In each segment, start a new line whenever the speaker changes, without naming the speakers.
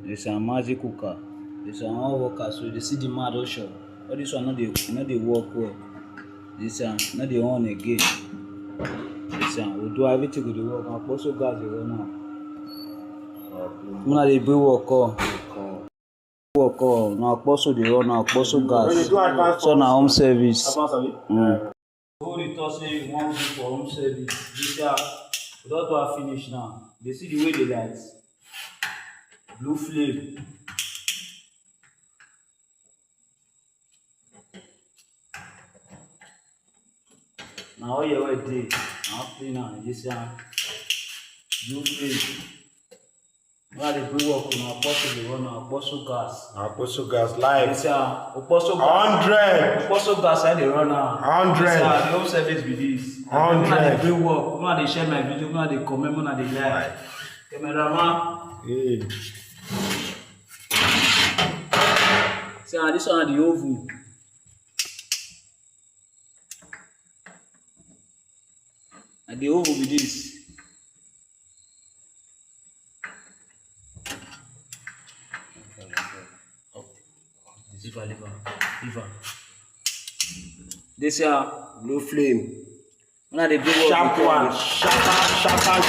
It's a Maxi cooker. It's a all worker, so they see the mad ocean. All this one not they work well. This one not the on again. This one we do everything with the work. And also gas they run now. Now they bring work on. Now also they run now. Also gas. So now home service. Who the talk say you want to do for home service? This year we don't have finish now. They see the way they light. Blue flame. Now all your way day. Now clean now. This year blue flame. Now they bring work on our apostle they run our apostle gas.
Apostle gas live.
This year apostle gas.
100.
Apostle gas I they run now.
100.
This year the home service be this.
100.
Now they bring work. Now they share my video. Now they comment. Now they like. Cameraman.
Hey.
See, this one the oven. And the oven with this. Liver. This here
Blue flame.
now they bring
Sharp one. Sharp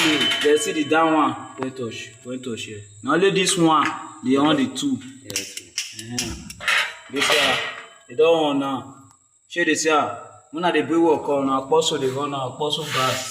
flame.
They see the down one. Point touch here. Now only this one, they on the two.
Yes.
This here, they don't want now. Show this here. When they bring work on, apostle they run now, apostle gas.